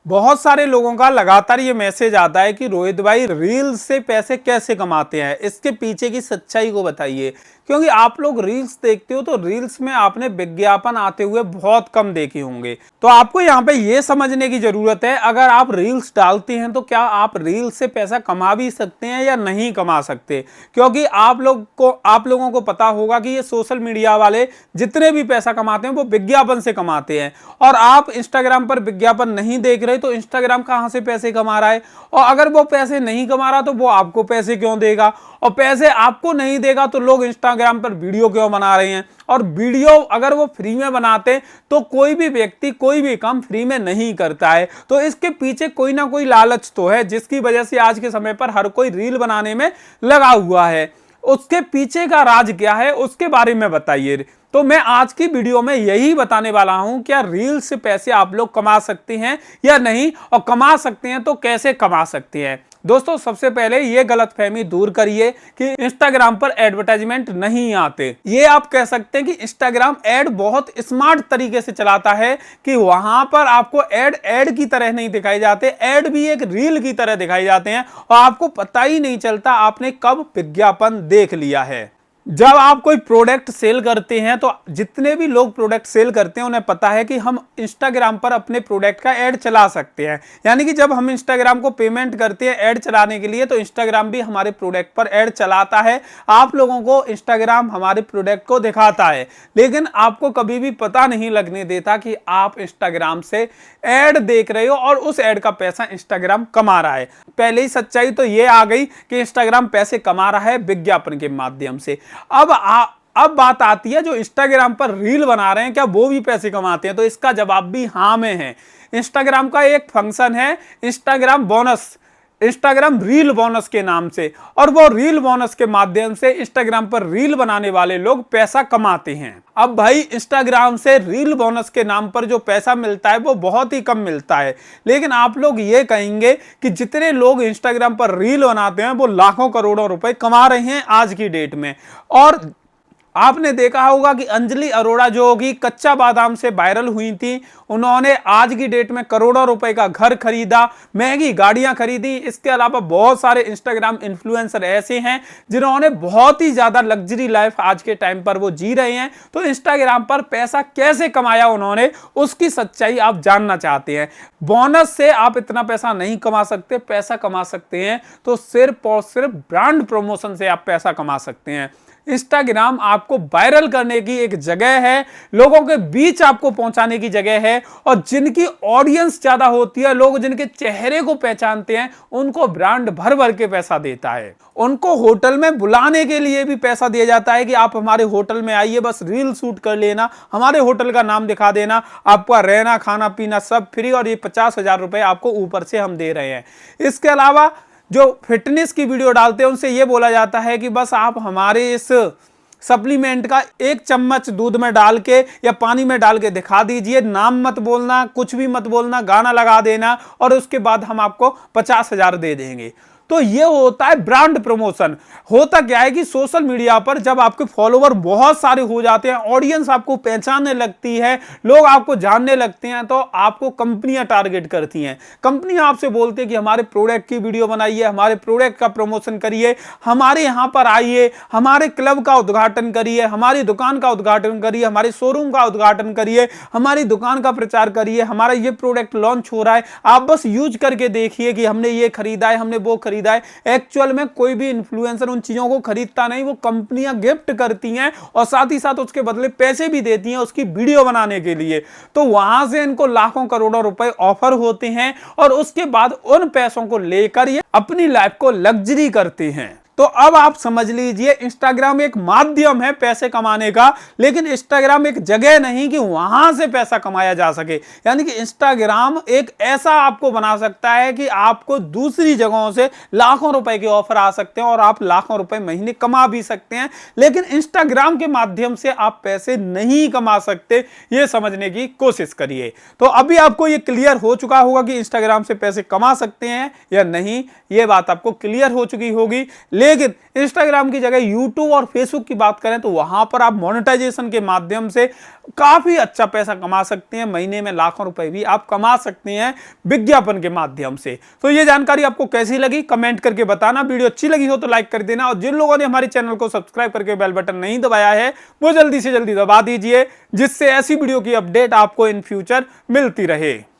बहुत सारे लोगों का लगातार ये मैसेज आता है कि रोहित भाई रील्स से पैसे कैसे कमाते हैं, इसके पीछे की सच्चाई को बताइए। क्योंकि आप लोग रील्स देखते हो तो रील्स में आपने विज्ञापन आते हुए बहुत कम देखे होंगे। तो आपको यहाँ पे ये समझने की जरूरत है, अगर आप रील्स डालते हैं तो क्या आप रील्स से पैसा कमा भी सकते हैं या नहीं कमा सकते। क्योंकि आप लोगों को पता होगा कि ये सोशल मीडिया वाले जितने भी पैसा कमाते हैं वो विज्ञापन से कमाते हैं, और आप इंस्टाग्राम पर विज्ञापन नहीं देख रहे तो इंस्टाग्राम कहां से पैसे कमा रहा है। और अगर वो पैसे नहीं कमा रहा तो वो आपको पैसे क्यों देगा, और पैसे आपको नहीं देगा तो लोग इंस्टाग्राम पर वीडियो क्यों बना रहे हैं। और वीडियो अगर वो फ्री में बनाते तो कोई भी व्यक्ति कोई भी काम फ्री में नहीं करता है। तो इसके पीछे कोई ना कोई लालच तो है, जिसकी वजह से आज के समय पर हर कोई रील बनाने में लगा हुआ है। उसके पीछे का राज क्या है उसके बारे में बताइए। तो मैं आज की वीडियो में यही बताने वाला हूं, क्या रील से पैसे आप लोग कमा सकते हैं या नहीं, और कमा सकते हैं तो कैसे कमा सकते हैं। दोस्तों, सबसे पहले ये गलतफहमी दूर करिए कि इंस्टाग्राम पर एडवर्टाइजमेंट नहीं आते। ये आप कह सकते हैं कि इंस्टाग्राम एड बहुत स्मार्ट तरीके से चलाता है कि वहां पर आपको एड की तरह नहीं दिखाई जाते, एड भी एक रील की तरह दिखाई जाते हैं और आपको पता ही नहीं चलता आपने कब विज्ञापन देख लिया है। जब आप कोई प्रोडक्ट सेल करते हैं तो जितने भी लोग प्रोडक्ट सेल करते हैं उन्हें पता है कि हम इंस्टाग्राम पर अपने प्रोडक्ट का ऐड चला सकते हैं। यानी कि जब हम इंस्टाग्राम को पेमेंट करते हैं ऐड चलाने के लिए तो इंस्टाग्राम भी हमारे प्रोडक्ट पर ऐड चलाता है। आप लोगों को इंस्टाग्राम हमारे प्रोडक्ट को दिखाता है, लेकिन आपको कभी भी पता नहीं लगने देता कि आप इंस्टाग्राम से ऐड देख रहे हो और उस ऐड का पैसा इंस्टाग्राम कमा रहा है। पहले ही सच्चाई तो ये आ गई कि इंस्टाग्राम पैसे कमा रहा है विज्ञापन के माध्यम से। अब बात आती है जो इंस्टाग्राम पर रील बना रहे हैं, क्या वो भी पैसे कमाते हैं? तो इसका जवाब भी हाँ में है। इंस्टाग्राम का एक फंक्शन है Instagram bonus, Instagram reel bonus के नाम से, और वो रील बोनस के माध्यम से इंस्टाग्राम पर रील बनाने वाले लोग पैसा कमाते हैं। अब भाई इंस्टाग्राम से रील बोनस के नाम पर जो पैसा मिलता है वो बहुत ही कम मिलता है, लेकिन आप लोग ये कहेंगे कि जितने लोग इंस्टाग्राम पर रील बनाते हैं वो लाखों करोड़ों रुपए कमा रहे हैं आज की डेट में। और आपने देखा होगा कि अंजलि अरोड़ा जो होगी कच्चा बादाम से वायरल हुई थी, उन्होंने आज की डेट में करोड़ों रुपए का घर खरीदा, महंगी गाड़ियां खरीदी। इसके अलावा बहुत सारे इंस्टाग्राम इन्फ्लुएंसर ऐसे हैं जिन्होंने बहुत ही ज्यादा लग्जरी लाइफ आज के टाइम पर वो जी रहे हैं। तो इंस्टाग्राम पर पैसा कैसे कमाया उन्होंने, उसकी सच्चाई आप जानना चाहते हैं। बोनस से आप इतना पैसा नहीं कमा सकते। पैसा कमा सकते हैं तो सिर्फ और सिर्फ ब्रांड प्रमोशन से आप पैसा कमा सकते हैं। इंस्टाग्राम आपको वायरल करने की एक जगह है, लोगों के बीच आपको पहुंचाने की जगह है, और जिनकी ऑडियंस ज्यादा होती है, लोग जिनके चेहरे को पहचानते हैं, उनको ब्रांड भर भर के पैसा देता है। उनको होटल में बुलाने के लिए भी पैसा दिया जाता है कि आप हमारे होटल में आइए, बस रील शूट कर लेना, हमारे होटल का नाम दिखा देना, आपका रहना खाना पीना सब फ्री, और ये 50,000 रुपए आपको ऊपर से हम दे रहे हैं। इसके अलावा जो फिटनेस की वीडियो डालते हैं उनसे यह बोला जाता है कि बस आप हमारे इस सप्लीमेंट का 1 चम्मच दूध में डाल के या पानी में डाल के दिखा दीजिए, नाम मत बोलना, कुछ भी मत बोलना, गाना लगा देना, और उसके बाद हम आपको 50,000 दे देंगे। तो ये होता है ब्रांड प्रमोशन। होता क्या है कि सोशल मीडिया पर जब आपके फॉलोवर बहुत सारे हो जाते हैं, ऑडियंस आपको पहचानने लगती है, लोग आपको जानने लगते हैं, तो आपको कंपनियां टारगेट करती हैं। कंपनियां आपसे बोलती हैं कि हमारे प्रोडक्ट की वीडियो बनाइए, हमारे प्रोडक्ट का प्रमोशन करिए, हमारे यहां पर आइए, हमारे क्लब का उद्घाटन करिए, हमारी दुकान का उद्घाटन करिए, हमारे शोरूम का उद्घाटन करिए, हमारी दुकान का प्रचार करिए, हमारा ये प्रोडक्ट लॉन्च हो रहा है, आप बस यूज करके देखिए कि हमने ये खरीदा है, हमने वो खरीदा है। एक्चुअल में कोई भी इन्फ्लुएंसर उन चीजों को खरीदता नहीं, वो कंपनियां गिफ्ट करती हैं और साथ ही साथ उसके बदले पैसे भी देती हैं उसकी वीडियो बनाने के लिए। तो वहां से इनको लाखों करोड़ों रुपए ऑफर होते हैं, और उसके बाद उन पैसों को लेकर ये अपनी लाइफ को लग्जरी करते हैं। तो अब आप समझ लीजिए, इंस्टाग्राम एक माध्यम है पैसे कमाने का, लेकिन इंस्टाग्राम एक जगह नहीं कि वहां से पैसा कमाया जा सके। यानी कि इंस्टाग्राम एक ऐसा आपको बना सकता है कि आपको दूसरी जगहों से लाखों रुपए के ऑफर आ सकते हैं और आप लाखों रुपए महीने कमा भी सकते हैं, लेकिन इंस्टाग्राम के माध्यम से आप पैसे नहीं कमा सकते। यह समझने की कोशिश करिए। तो अभी आपको यह क्लियर हो चुका होगा कि इंस्टाग्राम से पैसे कमा सकते हैं या नहीं, यह बात आपको क्लियर हो चुकी होगी। लेकिन इंस्टाग्राम की जगह यूट्यूब और फेसबुक की बात करें तो वहां पर आप मोनेटाइजेशन के माध्यम से काफी अच्छा पैसा कमा सकते हैं। महीने में लाखों रुपए भी आप कमा सकते हैं विज्ञापन के माध्यम से। तो ये जानकारी आपको कैसी लगी कमेंट करके बताना। वीडियो अच्छी लगी हो तो लाइक कर देना, और जिन लोगों ने हमारे चैनल को सब्सक्राइब करके बेल बटन नहीं दबाया है वो जल्दी से जल्दी दबा दीजिए, जिससे ऐसी वीडियो की अपडेट आपको इन फ्यूचर मिलती रहे।